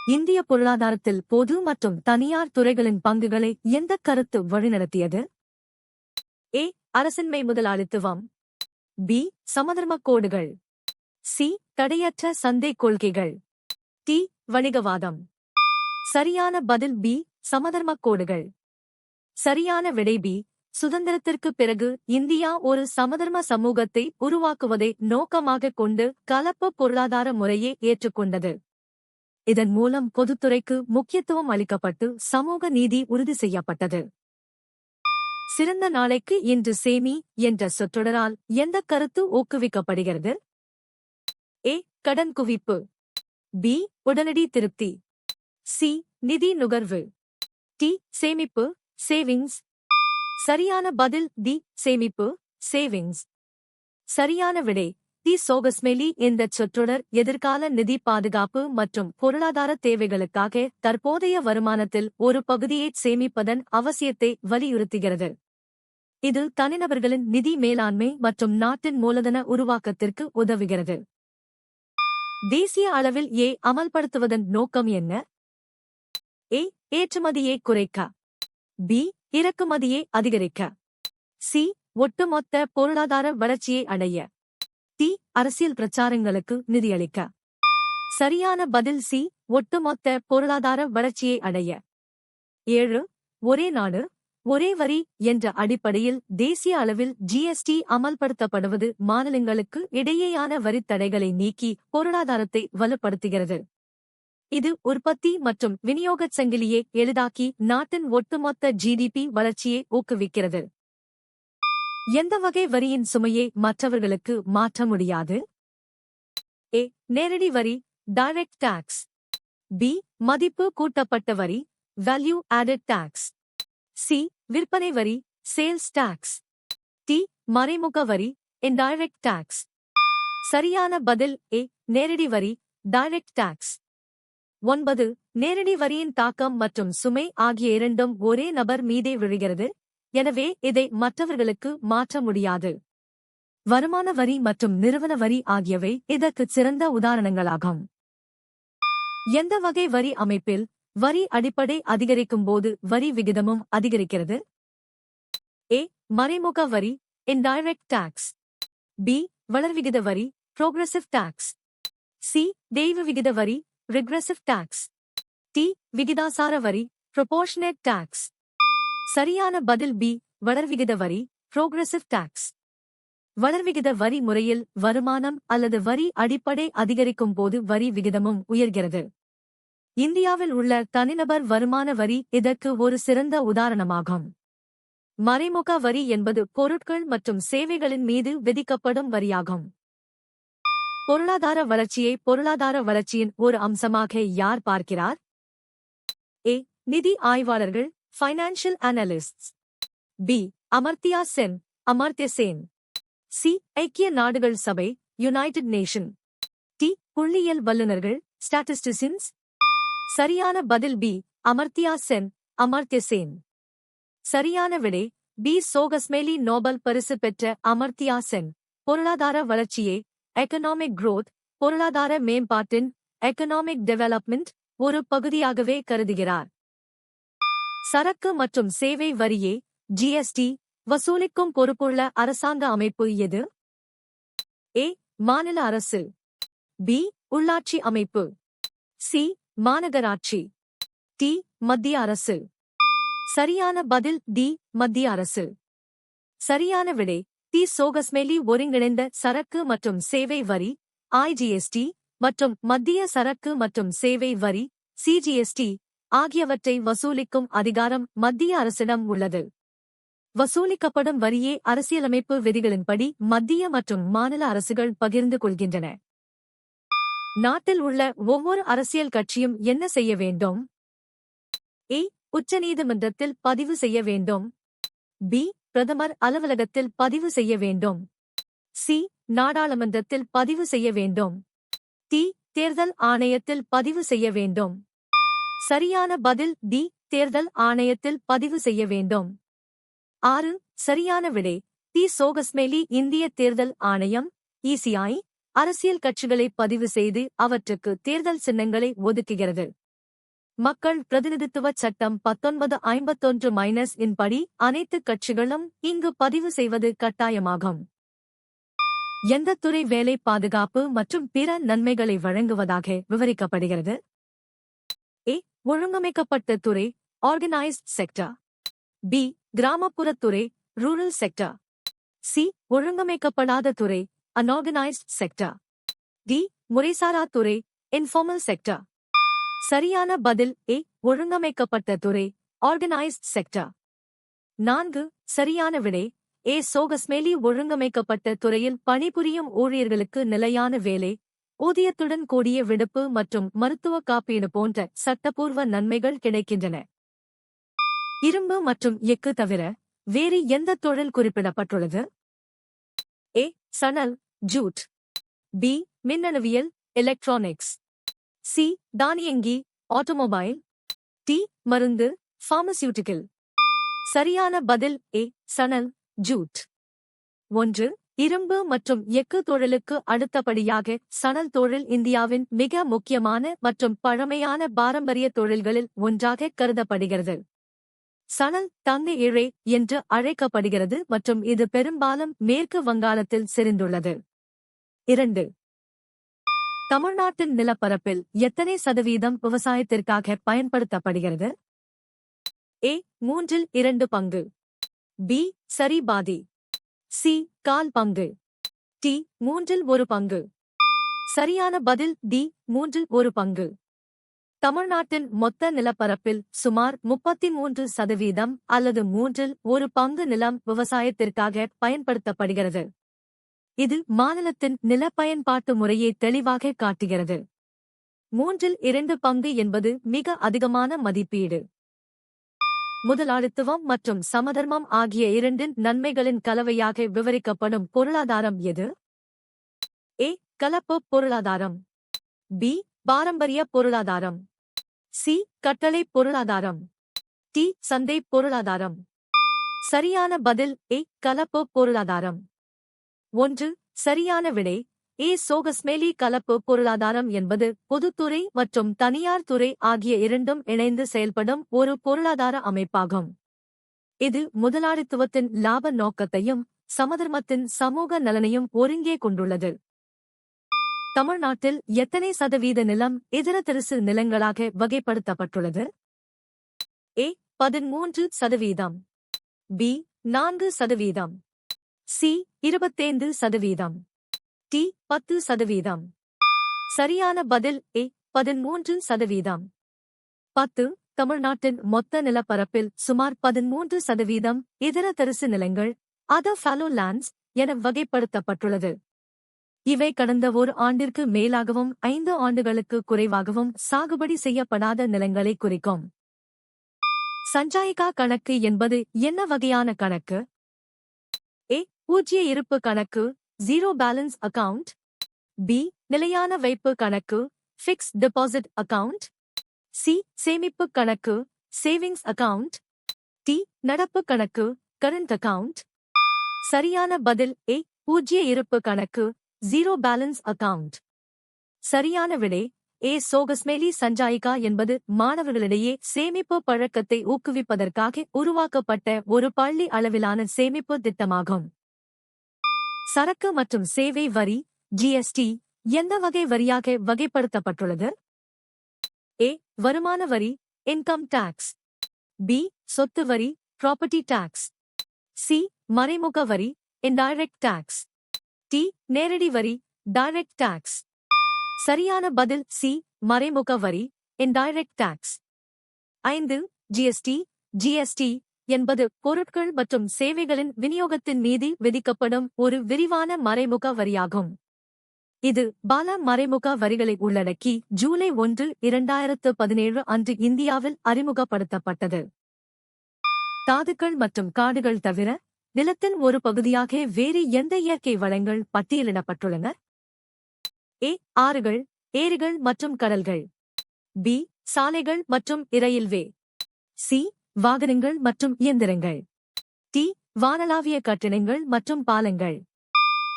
இந்திய பொருளாதாரத்தில் பொது மற்றும் தனியார் துறைகளின் பங்குகளை எந்த கருத்து வழிநடத்தியது? ஏ. அரசின்மை முதலாளித்துவம். பி. சமதர்மக் கோடுகள். சி. தடையற்ற சந்தை கொள்கைகள். டி. வணிகவாதம். சரியான பதில் பி. சமதர்மக் கோடுகள். சரியான விடை பி. சுதந்திரத்திற்குப் பிறகு இந்தியா ஒரு சமதர்ம சமூகத்தை உருவாக்குவதை நோக்கமாகக் கொண்டு கலப்பு பொருளாதார முறையை ஏற்றுக்கொண்டது. இதன் மூலம் பொதுத்துறைக்கு முக்கியத்துவம் அளிக்கப்பட்டு சமூக நீதி உறுதி செய்யப்பட்டது. சிறந்த நாளைக்கு இன்று சேமி என்ற சொற்றொடரால் எந்த கருத்து ஊக்குவிக்கப்படுகிறது? ஏ. கடன் குவிப்பு. பி. உடனடி திருப்தி. சி. நிதி நுகர்வு. டி. சேமிப்பு சேவிங்ஸ். சரியான பதில் டி. சேமிப்பு சேவிங்ஸ். சரியான விடை டி. சோகஸ்மெலி இந்தச் சொற்றொடர் எதிர்கால நிதி பாதுகாப்பு மற்றும் பொருளாதார தேவைகளுக்காக தற்போதைய வருமானத்தில் ஒரு பகுதியைச் சேமிப்பதன் அவசியத்தை வலியுறுத்துகிறது. இது தனிநபர்களின் நிதி மேலாண்மை மற்றும் நாட்டின் மூலதன உருவாக்கத்திற்கு உதவுகிறது. தேசிய அளவில் ஏ அமல்படுத்துவதன் நோக்கம் என்ன? ஏ. ஏற்றுமதியை குறைக்க. பி. இறக்குமதியை அதிகரிக்க. சி. ஒட்டுமொத்த பொருளாதார வளர்ச்சியை அடைய. டி. அரசியல் பிரச்சாரங்களுக்கு நிதியளிக்க. சரியான பதில் சி. ஒட்டுமொத்த பொருளாதார வளர்ச்சியை அடைய. 7. ஒரே நாடு ஒரே வரி என்ற அடிப்படையில் தேசிய அளவில் ஜிஎஸ்டி அமல்படுத்தப்படுவது மாநிலங்களுக்கு இடையேயான வரித் தடைகளை நீக்கி பொருளாதாரத்தை வலுப்படுத்துகிறது. இது உற்பத்தி மற்றும் விநியோகச் சங்கிலியை எளிதாக்கி நாட்டின் ஒட்டுமொத்த ஜிடிபி வளர்ச்சியை ஊக்குவிக்கிறது. எந்த வகை வரியின் சுமையை மற்றவர்களுக்கு மாற்ற முடியாது? ஏ. நேரடி வரி டைரக்ட் டாக்ஸ். பி. மதிப்பு கூட்டப்பட்ட வரி வேல்யூ ஆடட் டாக்ஸ். சி. விற்பனை வரி சேல்ஸ் டாக்ஸ். டி. மறைமுக வரி இன்டைரக்ட் டாக்ஸ். சரியான பதில் ஏ. நேரடி வரி டைரக்ட் டாக்ஸ். 9. நேரடி வரியின் தாக்கம் மற்றும் சுமை ஆகிய இரண்டும் ஒரே நபர் மீதே விழுகிறது, எனவே இதை மற்றவர்களுக்கு மாற்ற முடியாது. வருமான வரி மற்றும் நிறுவன வரி ஆகியவை இதற்குச் சிறந்த உதாரணங்களாகும். எந்த வகை வரி அமைப்பில் வரி அடிப்படை அதிகரிக்கும் போது வரி விகிதமும் அதிகரிக்கிறது? ஏ. மறைமுக வரி இன்டைரக்ட் டாக்ஸ். பி. வளர்விகித வரி புரோகிரசிவ் டாக்ஸ். சி. தேய்வு விகித வரி ரிக்ரெசிவ் டாக்ஸ். டி. விகிதாசார வரி ப்ரொபோர்ஷனேட் டாக்ஸ். சரியான பதில் பி. வளர்விகித வரி புரோகிரசிவ் டாக்ஸ். வளர்விகித வரி முறையில் வருமானம் அல்லது வரி அடிப்படை அதிகரிக்கும் போது வரி விகிதமும் உயர்கிறது. இந்தியாவில் உள்ள தனிநபர் வருமான வரி இதற்கு ஒரு சிறந்த உதாரணமாகும். மறைமுக வரி என்பது பொருட்கள் மற்றும் சேவைகளின் மீது விதிக்கப்படும் வரியாகும். பொருளாதார வளர்ச்சியை பொருளாதார வளர்ச்சியின் ஒரு அம்சமாக யார் பார்க்கிறார்? ஏ. நிதி ஆய்வாளர்கள் financial analysts. B. Amartya Sen Amartya Sen. C. ஐக்கிய நாடுகள் சபை யுனைடெட் நேஷன். டி. புள்ளியியல் வல்லுநர்கள் ஸ்டாட்டிஸ்டிசியன்ஸ். சரியான பதில் பி. அமர்த்தியா சென் அமர்த்திய சேன். சரியான விடை பி. சோகஸ்மெலி நோபல் பரிசு பெற்ற அமர்த்தியா சென் பொருளாதார வளர்ச்சியை எகனாமிக் growth பொருளாதார மேம்பாட்டின் எகனாமிக் டெவலப்மெண்ட் ஒரு பகுதியாகவே கருதுகிறார். சரக்கு மற்றும் சேவை வரியை ஜிஎஸ்டி வசூலிக்கும் பொறுப்புள்ள அரசாங்க அமைப்பு எது? ஏ. மாநில அரசு. பி. உள்ளாட்சி அமைப்பு. சி. மாநகராட்சி. டி. மத்திய அரசு. சரியான பதில் டி. மத்திய அரசு. சரியான விடை டி. சோகஸ்மெலி ஒருங்கிணைந்த சரக்கு மற்றும் சேவை வரி ஐஜிஎஸ்டி மற்றும் மத்திய சரக்கு மற்றும் சேவை வரி சிஜிஎஸ்டி ஆகியவற்றை வசூலிக்கும் அதிகாரம் மத்திய அரசிடம் உள்ளது. வசூலிக்கப்படும் வரியே அரசியலமைப்பு விதிகளின்படி மத்திய மற்றும் மாநில அரசுகள் பகிர்ந்து கொள்கின்றன. நாட்டில் உள்ள ஒவ்வொரு அரசியல் கட்சியும் என்ன செய்ய வேண்டும்? ஏ. உச்சநீதிமன்றத்தில் பதிவு செய்ய வேண்டும். பி. பிரதமர் அலுவலகத்தில் பதிவு செய்ய வேண்டும். சி. நாடாளுமன்றத்தில் பதிவு செய்ய வேண்டும். டி. தேர்தல் ஆணையத்தில் பதிவு செய்ய வேண்டும். சரியான பதில் டி. தேர்தல் ஆணையத்தில் பதிவு செய்ய வேண்டும். 6. சரியான விடை டி. சோகஸ்மெலி இந்திய தேர்தல் ஆணையம் இசிஐ அரசியல் கட்சிகளை பதிவு செய்து அவற்றுக்கு தேர்தல் சின்னங்களை ஒதுக்குகிறது. மக்கள் பிரதிநிதித்துவ சட்டம் 1951 இன் படி அனைத்து கட்சிகளும் இங்கு பதிவு செய்வது கட்டாயமாகும். எந்த துறை வேலை பாதுகாப்பு மற்றும் பிற நன்மைகளை வழங்குவதாக விவரிக்கப்படுகிறது? ஏ. ஒழுங்கமைக்கப்பட்ட துறை ஆர்கனைஸ்ட் செக்டர். பி. கிராமப்புறத்துறை ரூரல் செக்டர். சி. ஒழுங்கமைக்கப்படாத துறை அன்ஆர்கனைஸ்ட் செக்டர். டி. முறைசாரா துறை இன்ஃபார்மல் செக்டர். சரியான பதில் ஏ. ஒழுங்கமைக்கப்பட்ட துறை ஆர்கனைஸ்ட் செக்டர். 4. சரியான விடை ஏ. சோகஸ்மேலி ஒழுங்கமைக்கப்பட்ட துறையில் பணிபுரியும் ஊழியர்களுக்கு நிலையான வேலை, ஊதியத்துடன் கூடிய விடுப்பு மற்றும் மருத்துவ காப்பீடு போன்ற சட்டப்பூர்வ நன்மைகள் கிடைக்கின்றன. இரும்பு மற்றும் எஃகு தவிர வேறு எந்த தொழில் குறிப்பிடப்பட்டுள்ளது? ஏ. சணல் ஜூட். பி. மின்னணுவியல் எலக்ட்ரானிக்ஸ். சி. தானியங்கி ஆட்டோமொபைல். டி. மருந்து பார்மசியூட்டிக்கல். சரியான பதில் ஏ. சணல் ஜூட். 1. இரும்பு மற்றும் எஃகு தொழிலுக்கு அடுத்தபடியாக சணல் தொழில் இந்தியாவின் மிக முக்கியமான மற்றும் பழமையான பாரம்பரிய தொழில்களில் ஒன்றாக கருதப்படுகிறது. சணல் தங்க இழை என்று அழைக்கப்படுகிறது மற்றும் இது பெரும்பாலும் மேற்கு வங்காளத்தில் செறிந்துள்ளது. 2. தமிழ்நாட்டின் நிலப்பரப்பில் எத்தனை சதவீதம் விவசாயத்திற்காக பயன்படுத்தப்படுகிறது? ஏ. 2/3 பங்கு. பி. சரி பாதி. சி. கால் பங்கு. டி. 1/3 பங்கு. சரியான பதில் டி. 1/3 பங்கு. தமிழ்நாட்டின் மொத்த நிலப்பரப்பில் சுமார் 33% அல்லது 1/3 பங்கு நிலம் விவசாயத்திற்காக பயன்படுத்தப்படுகிறது. இது மாநிலத்தின் நிலப்பயன்பாட்டு முறையை தெளிவாக காட்டுகிறது. 3/2 பங்கு என்பது மிக அதிகமான மதிப்பீடு. முதலாளித்துவம் மற்றும் சமதர்மம் ஆகிய இரண்டின் நன்மைகளின் கலவையாக விவரிக்கப்படும் பொருளாதாரம் எது? ஏ. கலப்பு பொருளாதாரம். பி. பாரம்பரிய பொருளாதாரம். சி. கட்டளை பொருளாதாரம். டி. சந்தை பொருளாதாரம். சரியான பதில் ஏ. கலப்பு பொருளாதாரம். 1. சரியான விடை ஏ. சோகஸ்மேலி கலப்பு பொருளாதாரம் என்பது பொதுத்துறை மற்றும் தனியார் துறை ஆகிய இரண்டும் இணைந்து செயல்படும் ஒரு பொருளாதார அமைப்பாகும். இது முதலாளித்துவத்தின் லாப நோக்கத்தையும் சமதர்மத்தின் சமூக நலனையும் ஒருங்கே கொண்டுள்ளது. தமிழ்நாட்டில் எத்தனை சதவீத நிலம் இதர தரிசு நிலங்களாக வகைப்படுத்தப்பட்டுள்ளது? ஏ. 13%. பி. 4%. சி. 25%. டி. 10%. சரியான பதில் ஏ. 13%. 10. தமிழ்நாட்டின் மொத்த நிலப்பரப்பில் சுமார் 13% இதர தரிசு நிலங்கள் அதர் ஃபாலோ லேண்ட்ஸ் என வகைப்படுத்தப்பட்டுள்ளது. இவை கடந்த ஒரு ஆண்டிற்கு மேலாகவும் 5 ஆண்டுகளுக்கு குறைவாகவும் சாகுபடி செய்யப்படாத நிலங்களை குறிக்கும். சஞ்சாயிகா கணக்கு என்பது என்ன வகையான கணக்கு? ஏ. பூஜ்ய இருப்பு கணக்கு ஜீரோ பேலன்ஸ் அக்கவுண்ட். பி. நிலையான வைப்பு கணக்கு ஃபிக்ஸ்ட் டெபாசிட் அக்கவுண்ட். சி. சேமிப்பு கணக்கு சேவிங்ஸ் அக்கவுண்ட். டி. நடப்பு கணக்கு கரண்ட் அக்கவுண்ட். சரியான பதில் ஏ. பூஜ்ய இருப்பு கணக்கு ஜீரோ பேலன்ஸ் அக்கவுண்ட். சரியான விடை ஏ. சோகஸ்மேலி சஞ்சாயிகா என்பது மாணவர்களிடையே சேமிப்பு பழக்கத்தை ஊக்குவிப்பதற்காக உருவாக்கப்பட்ட ஒரு பள்ளி அளவிலான சேமிப்பு திட்டமாகும். சரக்கு மற்றும் சேவை வரி ஜிஎஸ்டி எந்த வகை வரியாக வகைப்படுத்தப்பட்டுள்ளது? ஏ. வருமான வரி இன்கம் டாக்ஸ். பி. சொத்து வரி ப்ராப்பர்ட்டி டாக்ஸ். சி. மறைமுக வரி இன்டைரக்ட் டாக்ஸ். டி. நேரடி வரி டைரக்ட் டாக்ஸ். சரியான பதில் சி. மறைமுக வரி இன்டைரக்ட் டாக்ஸ். 5. ஜிஎஸ்டி. ஜிஎஸ்டி என்பது பொருட்கள் மற்றும் சேவைகளின் விநியோகத்தின் மீது விதிக்கப்படும் ஒரு விரிவான மறைமுக வரியாகும். இது பல மறைமுக வரிகளை உள்ளடக்கி ஜூலை 1, 2017 அன்று இந்தியாவில் அறிமுகப்படுத்தப்பட்டது. தாதுக்கள் மற்றும் காடுகள் தவிர நிலத்தின் ஒரு பகுதியாக வேறு எந்த இயற்கை வளங்கள் பட்டியலிடப்பட்டுள்ளன? ஏ. ஆறுகள் ஏரிகள் மற்றும் கடல்கள். பி. சாலைகள் மற்றும் இரயில்வே. சி. வாகனங்கள் மற்றும் இயந்திரங்கள். டி. வானளாவிய கட்டிடங்கள் மற்றும் பாலங்கள்.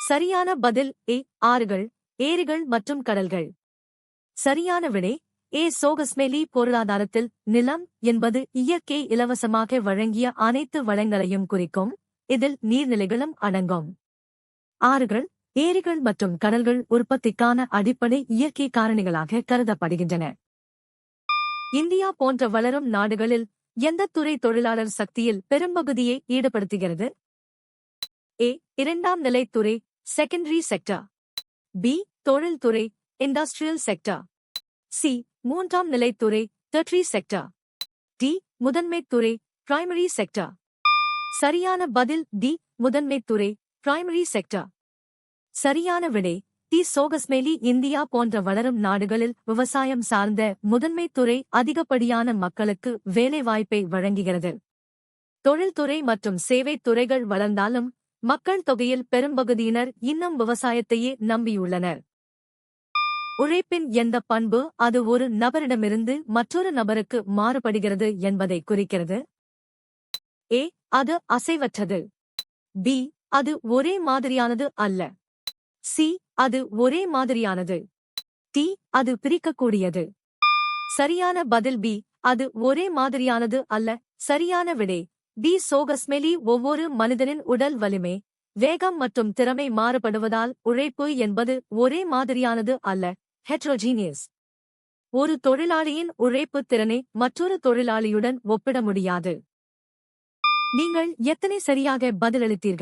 சரியான பதில் ஏ. ஆறுகள் ஏரிகள் மற்றும் கடல்கள். சரியான விடை சோகஸ்மெலி பொருளாதாரத்தில் நிலம் என்பது இயற்கை இலவசமாக வழங்கிய அனைத்து வளங்களையும் குறிக்கும். இதில் நீர்நிலைகளும் அடங்கும். ஆறுகள், ஏரிகள் மற்றும் கடல்கள் உற்பத்திக்கான அடிப்படை இயற்கை காரணிகளாக கருதப்படுகின்றன. இந்தியா போன்ற வளரும் நாடுகளில் எந்த துறை தொழிலாளர் சக்தியில் பெரும்பகுதியை ஈடுபடுத்துகிறது? ஏ. இரண்டாம் நிலைத்துறை, செகண்டரி செக்டர். பி. தொழில்துறை, இண்டஸ்ட்ரியல் செக்டர். சி. மூன்றாம் நிலைத்துறை, டெர்டரி செக்டர். டி. முதன்மைத்துறை, பிரைமரி செக்டர். சரியான பதில் டி. முதன்மைத்துறை, பிரைமரி செக்டர். சரியான விடை டி. சோகஸ்மெலி. இந்தியா போன்ற வளரும் நாடுகளில் விவசாயம் சார்ந்த முதன்மைத்துறை அதிகப்படியான மக்களுக்கு வேலைவாய்ப்பை வழங்குகிறது. தொழில்துறை மற்றும் சேவைத் துறைகள் வளர்ந்தாலும் மக்கள் தொகையில் பெரும்பகுதியினர் இன்னும் விவசாயத்தையே நம்பியுள்ளனர். உழைப்பின் எந்த பண்பு அது ஒரு நபரிடமிருந்து மற்றொரு நபருக்கு மாறுபடுகிறது என்பதை குறிக்கிறது? ஏ. அது அசைவற்றது. பி. அது ஒரே மாதிரியானது அல்ல. சி. அது ஒரே மாதிரியானது. டி. அது பிரிக்கக்கூடியது. சரியான பதில் பி. அது ஒரே மாதிரியானது அல்ல. சரியான விடை பி. சோகஸ்மெலி. ஒவ்வொரு மனிதனின் உடல் வலிமை, வேகம் மற்றும் திறமை மாறுபடுவதால் உழைப்பு என்பது ஒரே மாதிரியானது அல்ல, ஹெட்ரோஜீனியஸ். ஒரு தொழிலாளியின் உழைப்பு திறனை மற்றொரு தொழிலாளியுடன் ஒப்பிட முடியாது. நீங்கள் எத்தனை சரியாக பதிலளித்தீர்கள்?